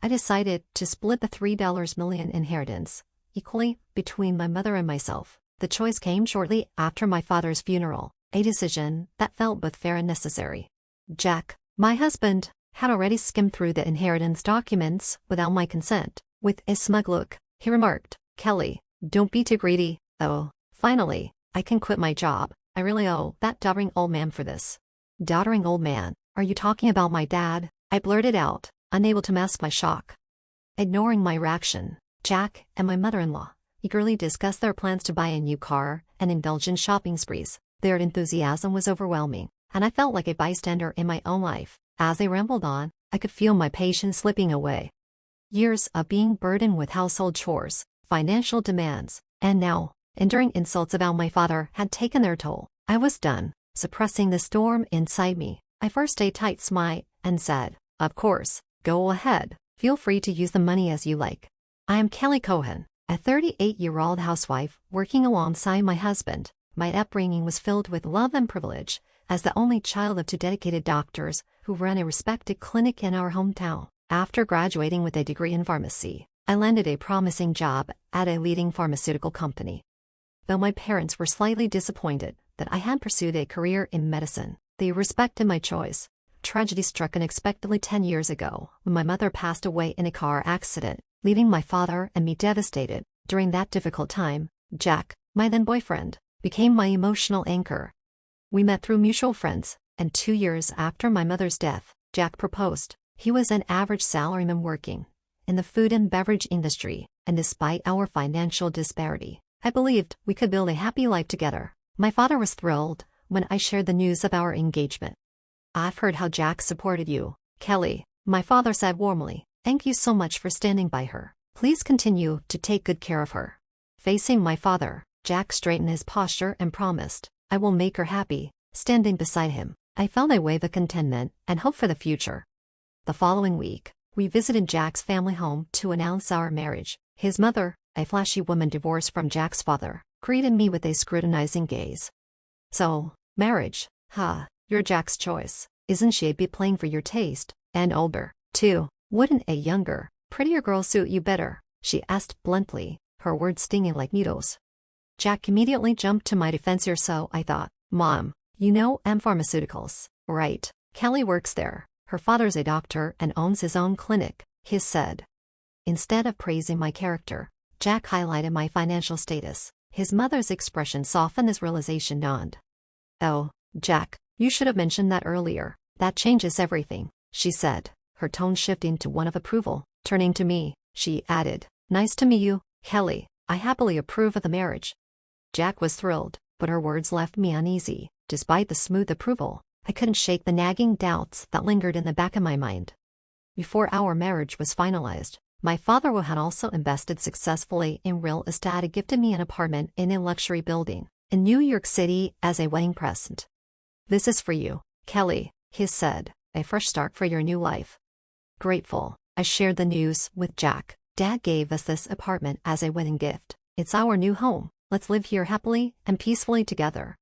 I decided to split the $3 million inheritance equally between my mother and myself. The choice came shortly after my father's funeral, a decision that felt both fair and necessary. Jack, my husband, had already skimmed through the inheritance documents without my consent. With a smug look, he remarked, "Kelly, don't be too greedy." "Oh, finally, I can quit my job. I really owe that doddering old man for this." "Doddering old man? Are you talking about my dad?" I blurted out, unable to mask my shock. Ignoring my reaction, Jack and my mother-in-law eagerly discussed their plans to buy a new car and indulge in shopping sprees. Their enthusiasm was overwhelming, and I felt like a bystander in my own life. As they rambled on, I could feel my patience slipping away. Years of being burdened with household chores, financial demands, and now, enduring insults about my father had taken their toll. I was done, suppressing the storm inside me. I forced a tight smile and said, "Of course, go ahead. Feel free to use the money as you like." I am Kelly Cohen, a 38-year-old housewife working alongside my husband. My upbringing was filled with love and privilege, as the only child of two dedicated doctors who ran a respected clinic in our hometown. After graduating with a degree in pharmacy, I landed a promising job at a leading pharmaceutical company. Though my parents were slightly disappointed that I had pursued a career in medicine, they respected my choice. Tragedy struck unexpectedly 10 years ago when my mother passed away in a car accident, leaving my father and me devastated. During that difficult time, Jack, my then boyfriend, became my emotional anchor. We met through mutual friends, and 2 years after my mother's death, Jack proposed. He was an average salaryman working in the food and beverage industry, and despite our financial disparity, I believed we could build a happy life together. My father was thrilled when I shared the news of our engagement. "I've heard how Jack supported you, Kelly," my father said warmly. "Thank you so much for standing by her. Please continue to take good care of her." Facing my father, Jack straightened his posture and promised, "I will make her happy." Standing beside him, I felt a wave of contentment and hope for the future. The following week, we visited Jack's family home to announce our marriage. His mother, a flashy woman divorced from Jack's father, greeted me with a scrutinizing gaze. "So, marriage, huh? You're Jack's choice. Isn't she a bit plain for your taste? And older, too. Wouldn't a younger, prettier girl suit you better?" she asked bluntly, her words stinging like needles. Jack immediately jumped to my defense. "Or so I thought. Mom, you know M Pharmaceuticals, right? Kelly works there. Her father's a doctor and owns his own clinic," he said. Instead of praising my character, Jack highlighted my financial status. His mother's expression softened as realization dawned. "Oh, Jack, you should have mentioned that earlier. That changes everything," she said, her tone shifting to one of approval. Turning to me, she added, "Nice to meet you, Kelly. I happily approve of the marriage." Jack was thrilled, but her words left me uneasy. Despite the smooth approval, I couldn't shake the nagging doubts that lingered in the back of my mind. Before our marriage was finalized, my father had also invested successfully in real estate and gifted me an apartment in a luxury building in New York City as a wedding present. "This is for you, Kelly," he said, "a fresh start for your new life." Grateful, I shared the news with Jack. "Dad gave us this apartment as a wedding gift. It's our new home. Let's live here happily and peacefully together."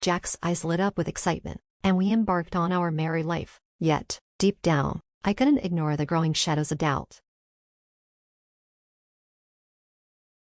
Jack's eyes lit up with excitement, and we embarked on our married life. Yet, deep down, I couldn't ignore the growing shadows of doubt.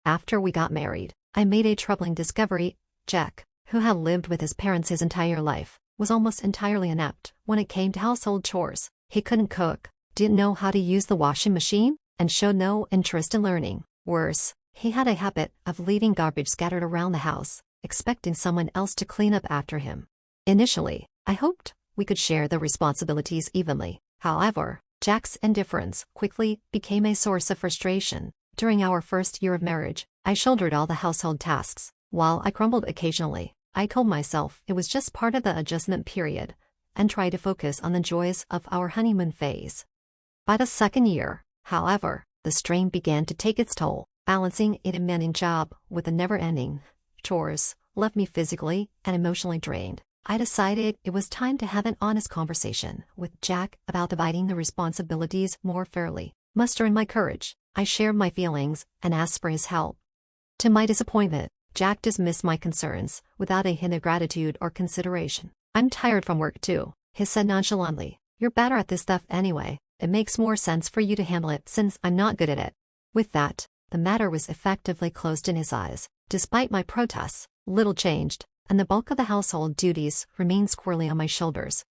After we got married, I made a troubling discovery. Jack, who had lived with his parents his entire life, was almost entirely inept when it came to household chores. He couldn't cook, didn't know how to use the washing machine, and showed no interest in learning. Worse, he had a habit of leaving garbage scattered around the house, expecting someone else to clean up after him. Initially, I hoped we could share the responsibilities evenly. However, Jack's indifference quickly became a source of frustration. During our first year of marriage, I shouldered all the household tasks. While I grumbled occasionally, I told myself it was just part of the adjustment period, and tried to focus on the joys of our honeymoon phase. By the second year, however, the strain began to take its toll. Balancing a demanding job with the never-ending chores left me physically and emotionally drained. I decided it was time to have an honest conversation with Jack about dividing the responsibilities more fairly. Mustering my courage, I shared my feelings and asked for his help. To my disappointment, Jack dismissed my concerns without a hint of gratitude or consideration. "I'm tired from work too," he said nonchalantly. "You're better at this stuff anyway." It makes more sense for you to handle it since I'm not good at it." With that, the matter was effectively closed in his eyes. Despite my protests, little changed, and the bulk of the household duties remained squarely on my shoulders.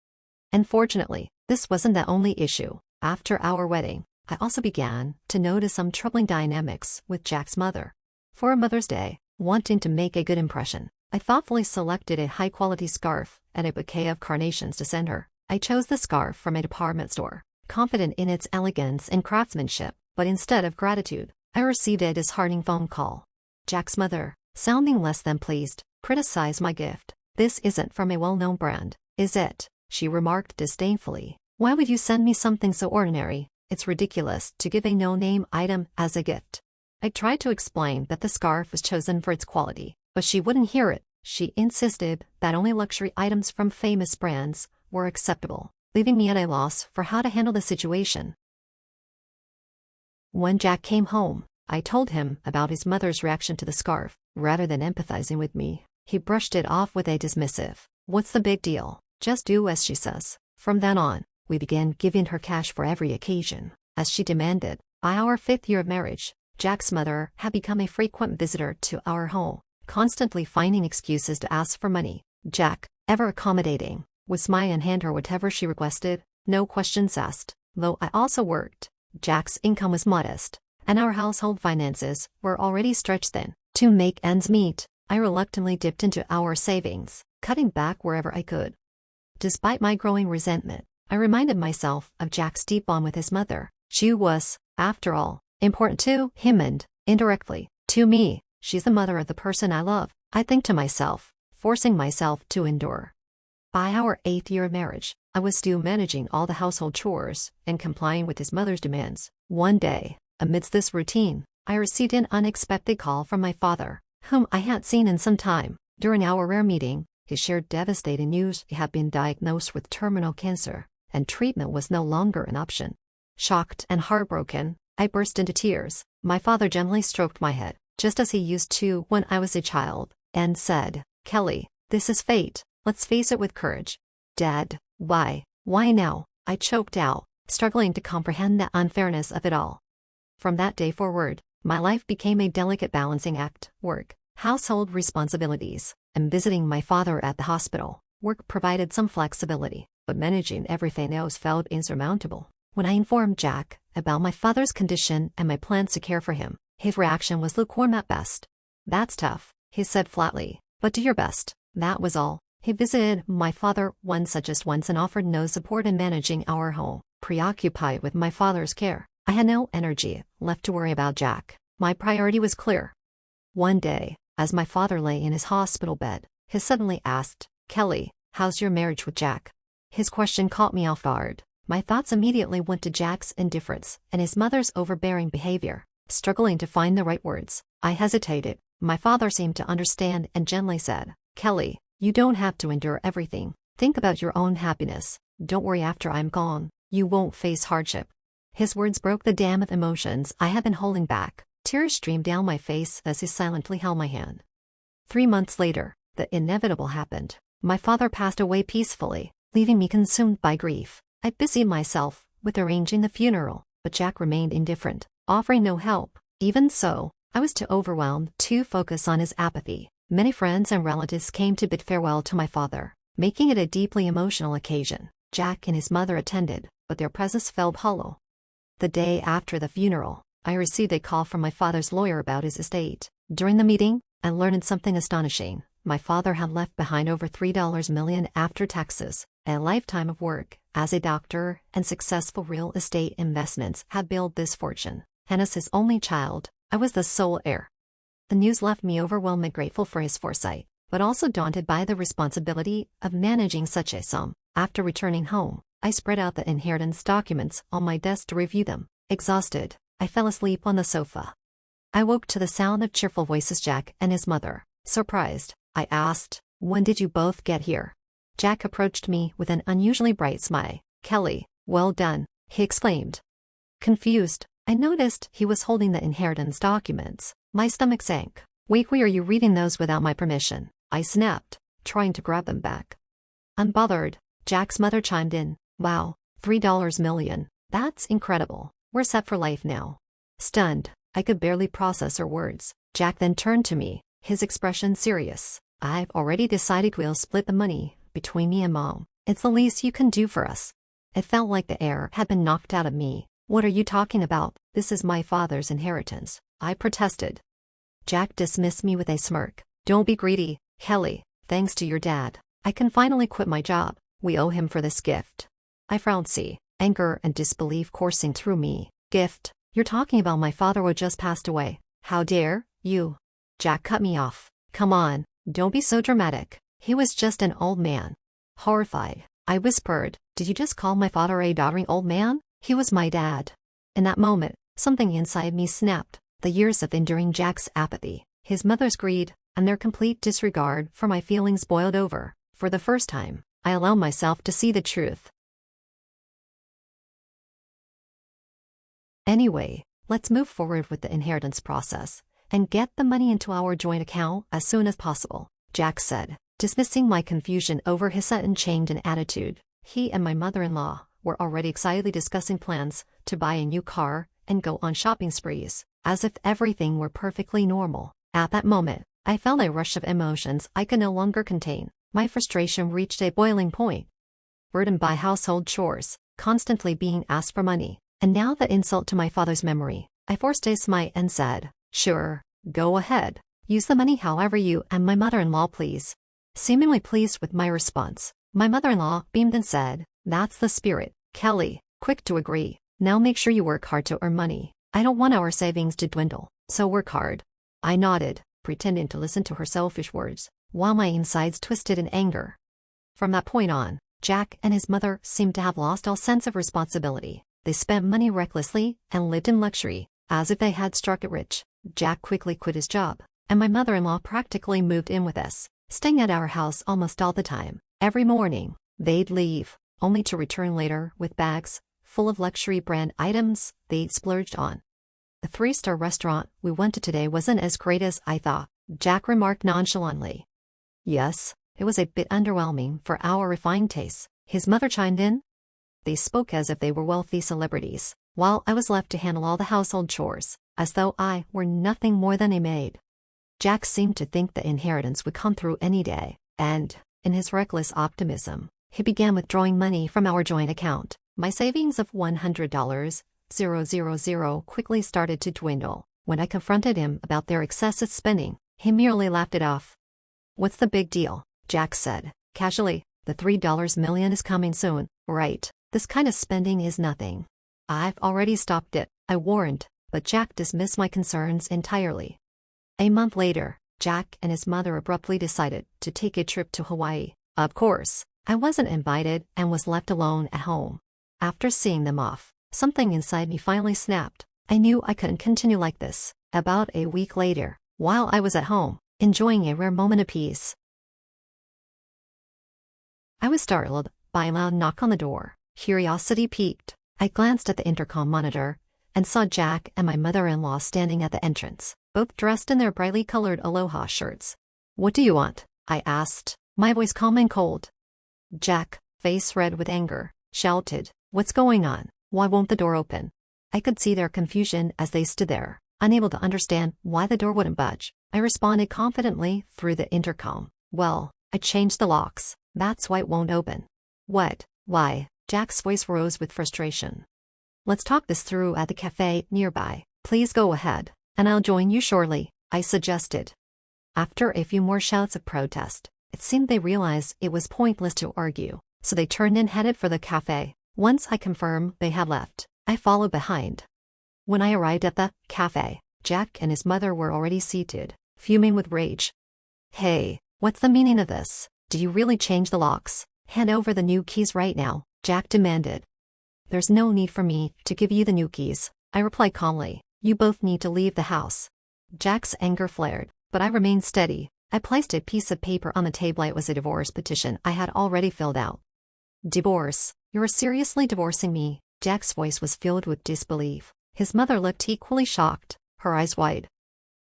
Unfortunately, this wasn't the only issue. After our wedding, I also began to notice some troubling dynamics with Jack's mother. For Mother's Day, wanting to make a good impression, I thoughtfully selected a high-quality scarf and a bouquet of carnations to send her. I chose the scarf from a department store, confident in its elegance and craftsmanship, but instead of gratitude, I received a disheartening phone call. Jack's mother, sounding less than pleased, criticized my gift. "This isn't from a well-known brand, is it?" she remarked disdainfully. "Why would you send me something so ordinary? It's ridiculous to give a no-name item as a gift." I tried to explain that the scarf was chosen for its quality, but she wouldn't hear it. She insisted that only luxury items from famous brands were acceptable, leaving me at a loss for how to handle the situation. When Jack came home, I told him about his mother's reaction to the scarf. Rather than empathizing with me, he brushed it off with a dismissive, "What's the big deal? Just do as she says." From then on, we began giving her cash for every occasion, as she demanded. By our 5th year of marriage, Jack's mother had become a frequent visitor to our home, constantly finding excuses to ask for money. Jack, ever accommodating, would smile and hand her whatever she requested, no questions asked. Though I also worked, Jack's income was modest, and our household finances were already stretched thin. To make ends meet, I reluctantly dipped into our savings, cutting back wherever I could. Despite my growing resentment, I reminded myself of Jack's deep bond with his mother. She was, after all, important to him and, indirectly, to me. She's the mother of the person I love, I think to myself, forcing myself to endure. By our 8th year of marriage, I was still managing all the household chores and complying with his mother's demands. One day, amidst this routine, I received an unexpected call from my father, whom I hadn't seen in some time. During our rare meeting, he shared devastating news. He had been diagnosed with terminal cancer, and treatment was no longer an option. Shocked and heartbroken, I burst into tears. My father gently stroked my head, just as he used to when I was a child, and said, "Kelly, this is fate. Let's face it with courage." "Dad, why? Why now?" I choked out, struggling to comprehend the unfairness of it all. From that day forward, my life became a delicate balancing act: work, household responsibilities, and visiting my father at the hospital. Work provided some flexibility, but managing everything else felt insurmountable. When I informed Jack about my father's condition and my plans to care for him, his reaction was lukewarm at best. "That's tough," he said flatly, "but do your best." That was all. He visited my father once and offered no support in managing our home. Preoccupied with my father's care, I had no energy left to worry about Jack. My priority was clear. One day, as my father lay in his hospital bed, he suddenly asked, "Kelly, how's your marriage with Jack?" His question caught me off guard. My thoughts immediately went to Jack's indifference and his mother's overbearing behavior. Struggling to find the right words, I hesitated. My father seemed to understand and gently said, "Kelly, you don't have to endure everything. Think about your own happiness. Don't worry, after I'm gone, you won't face hardship." His words broke the dam of emotions I had been holding back. Tears streamed down my face as he silently held my hand. 3 months later, the inevitable happened. My father passed away peacefully, leaving me consumed by grief. I busied myself with arranging the funeral, but Jack remained indifferent, offering no help. Even so, I was too overwhelmed to focus on his apathy. Many friends and relatives came to bid farewell to my father, making it a deeply emotional occasion. Jack and his mother attended, but their presence felt hollow. The day after the funeral, I received a call from my father's lawyer about his estate. During the meeting, I learned something astonishing. My father had left behind over $3 million after taxes. A lifetime of work as a doctor and successful real estate investments had built this fortune, and as his only child, I was the sole heir. The news left me overwhelmed and grateful for his foresight, but also daunted by the responsibility of managing such a sum. After returning home, I spread out the inheritance documents on my desk to review them. Exhausted, I fell asleep on the sofa. I woke to the sound of cheerful voices: Jack and his mother. Surprised, I asked, "When did you both get here?" Jack approached me with an unusually bright smile. "Kelly, well done," he exclaimed. Confused, I noticed he was holding the inheritance documents. My stomach sank. "Wait, why are you reading those without my permission?" I snapped, trying to grab them back. Unbothered, Jack's mother chimed in. "Wow, $3 million. That's incredible. We're set for life now. Stunned, I could barely process her words. Jack then turned to me, his expression serious. I've already decided we'll split the money between me and Mom. It's the least you can do for us. It felt like the air had been knocked out of me. What are you talking about? This is my father's inheritance, I protested. Jack dismissed me with a smirk. Don't be greedy, Kelly. Thanks to your dad, I can finally quit my job. We owe him for this gift. I frowned, anger and disbelief coursing through me. Gift? You're talking about my father who just passed away. How dare you? Jack cut me off. Come on, don't be so dramatic. He was just an old man. Horrified, I whispered, did you just call my father a doddering old man? He was my dad. In that moment, something inside me snapped. The years of enduring Jack's apathy, his mother's greed, and their complete disregard for my feelings boiled over. For the first time, I allowed myself to see the truth. Anyway, let's move forward with the inheritance process and get the money into our joint account as soon as possible, Jack said, dismissing my confusion over his sudden change in attitude. He and my mother-in-law were already excitedly discussing plans to buy a new car and go on shopping sprees, as if everything were perfectly normal. At that moment, I felt a rush of emotions I could no longer contain. My frustration reached a boiling point. Burdened by household chores, constantly being asked for money, and now the insult to my father's memory, I forced a smile and said, sure, go ahead. Use the money however you and my mother-in-law please. Seemingly pleased with my response, my mother-in-law beamed and said, that's the spirit, Kelly. Quick to agree. Now make sure you work hard to earn money. I don't want our savings to dwindle, so work hard. I nodded, pretending to listen to her selfish words, while my insides twisted in anger. From that point on, Jack and his mother seemed to have lost all sense of responsibility. They spent money recklessly and lived in luxury, as if they had struck it rich. Jack quickly quit his job, and my mother-in-law practically moved in with us, staying at our house almost all the time. Every morning, they'd leave, only to return later with bags full of luxury brand items they'd splurged on. The 3-star restaurant we went to today wasn't as great as I thought, Jack remarked nonchalantly. Yes, it was a bit underwhelming for our refined tastes, his mother chimed in. They spoke as if they were wealthy celebrities, while I was left to handle all the household chores, as though I were nothing more than a maid. Jack seemed to think the inheritance would come through any day, and, in his reckless optimism, he began withdrawing money from our joint account. My savings of $100,000 quickly started to dwindle. When I confronted him about their excessive spending, he merely laughed it off. What's the big deal? Jack said, casually. The $3 million is coming soon, right? This kind of spending is nothing. I've already stopped it, I warned, but Jack dismissed my concerns entirely. A month later, Jack and his mother abruptly decided to take a trip to Hawaii. Of course, I wasn't invited and was left alone at home. After seeing them off, something inside me finally snapped. I knew I couldn't continue like this. About a week later, while I was at home, enjoying a rare moment of peace, I was startled by a loud knock on the door. Curiosity piqued. I glanced at the intercom monitor and saw Jack and my mother-in-law standing at the entrance, both dressed in their brightly colored aloha shirts. What do you want? I asked, my voice calm and cold. Jack, face red with anger, shouted, what's going on? Why won't the door open? I could see their confusion as they stood there, unable to understand why the door wouldn't budge. I responded confidently through the intercom. Well, I changed the locks. That's why it won't open. What? Why? Jack's voice rose with frustration. Let's talk this through at the cafe nearby. Please go ahead, and I'll join you shortly, I suggested. After a few more shouts of protest, it seemed they realized it was pointless to argue, so they turned and headed for the cafe. Once I confirmed they had left, I followed behind. When I arrived at the cafe, Jack and his mother were already seated, fuming with rage. Hey, what's the meaning of this? Did you really change the locks? Hand over the new keys right now, Jack demanded. There's no need for me to give you the new keys, I replied calmly. You both need to leave the house. Jack's anger flared, but I remained steady. I placed a piece of paper on the table. It was a divorce petition I had already filled out. Divorce? You're seriously divorcing me? Jack's voice was filled with disbelief. His mother looked equally shocked, her eyes wide.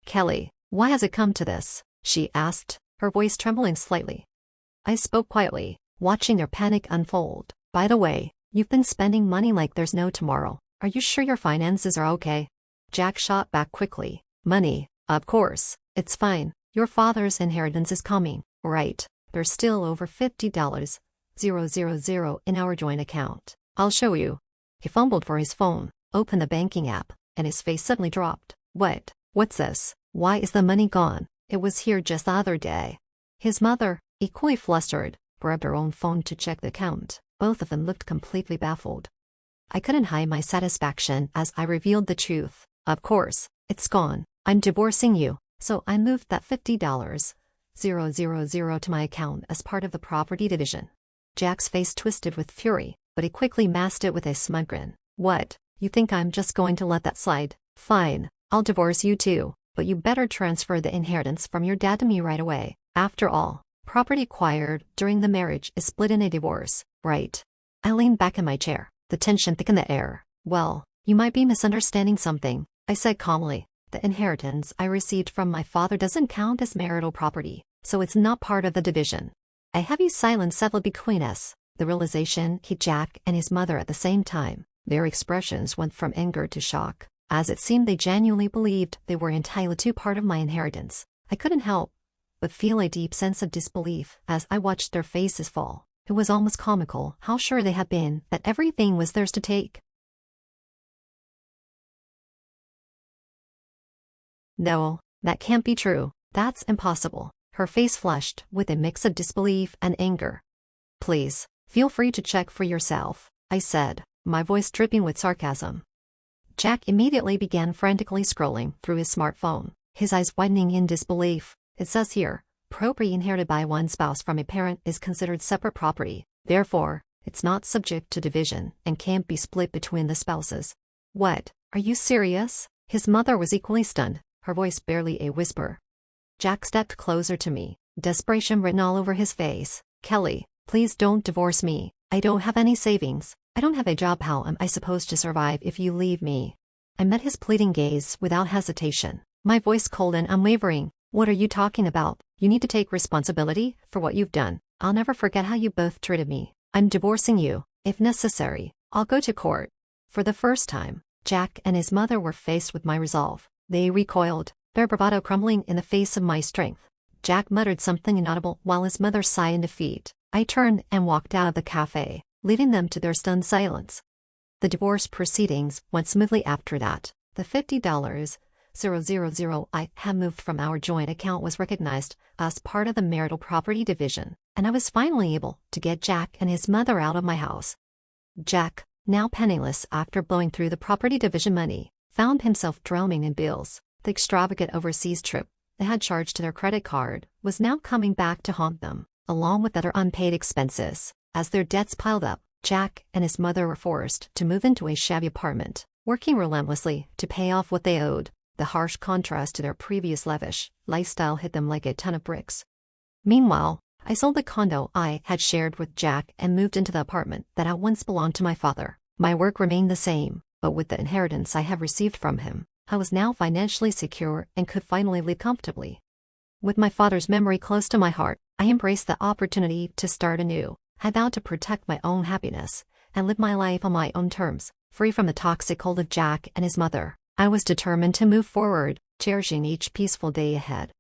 Kelly, why has it come to this? She asked, her voice trembling slightly. I spoke quietly, watching their panic unfold. By the way, You've been spending money like there's no tomorrow. Are you sure your finances are okay? Jack shot back quickly. Money, of course, it's fine. Your father's inheritance is coming, right? There's still over $50,000 in our joint account. I'll show you. He fumbled for his phone, opened the banking app, and his face suddenly dropped. What's this? Why is the money gone? It was here just the other day. His mother, equally flustered, grabbed her own phone to check the account. Both of them looked completely baffled. I couldn't hide my satisfaction as I revealed the truth. Of course, it's gone. I'm divorcing you, so I moved that $50,000 to my account as part of the property division. Jack's face twisted with fury, but he quickly masked it with a smug grin. What? You think I'm just going to let that slide? Fine, I'll divorce you too, but you better transfer the inheritance from your dad to me right away. After all, property acquired during the marriage is split in a divorce, right? I leaned back in my chair, the tension thick in the air. Well, you might be misunderstanding something, I said calmly. The inheritance I received from my father doesn't count as marital property, so it's not part of the division. A heavy silence settled between us. The realization hit Jack and his mother at the same time. Their expressions went from anger to shock, as it seemed they genuinely believed they were entitled to part of my inheritance. I couldn't help but feel a deep sense of disbelief as I watched their faces fall. It was almost comical how sure they had been that everything was theirs to take. No, that can't be true. That's impossible. Her face flushed with a mix of disbelief and anger. Please, feel free to check for yourself, I said, my voice dripping with sarcasm. Jack immediately began frantically scrolling through his smartphone, his eyes widening in disbelief. It says here, property inherited by one spouse from a parent is considered separate property. Therefore, it's not subject to division and can't be split between the spouses. What? Are you serious? His mother was equally stunned, her voice barely a whisper. Jack stepped closer to me, desperation written all over his face. Kelly, please don't divorce me. I don't have any savings. I don't have a job. How am I supposed to survive if you leave me? I met his pleading gaze without hesitation, my voice cold and unwavering. What are you talking about? You need to take responsibility for what you've done. I'll never forget how you both treated me. I'm divorcing you. If necessary, I'll go to court. For the first time, Jack and his mother were faced with my resolve. They recoiled, their bravado crumbling in the face of my strength. Jack muttered something inaudible while his mother sighed in defeat. I turned and walked out of the cafe, leaving them to their stunned silence. The divorce proceedings went smoothly after that. The $50,000 I had moved from our joint account was recognized as part of the marital property division, and I was finally able to get Jack and his mother out of my house. Jack, now penniless after blowing through the property division money, found himself drowning in bills. The extravagant overseas trip they had charged to their credit card was now coming back to haunt them, along with other unpaid expenses. As their debts piled up, Jack and his mother were forced to move into a shabby apartment, working relentlessly to pay off what they owed. The harsh contrast to their previous lavish lifestyle hit them like a ton of bricks. Meanwhile, I sold the condo I had shared with Jack and moved into the apartment that had once belonged to my father. My work remained the same, but with the inheritance I had received from him, I was now financially secure and could finally live comfortably. With my father's memory close to my heart, I embraced the opportunity to start anew. I vowed to protect my own happiness and live my life on my own terms, free from the toxic hold of Jack and his mother. I was determined to move forward, cherishing each peaceful day ahead.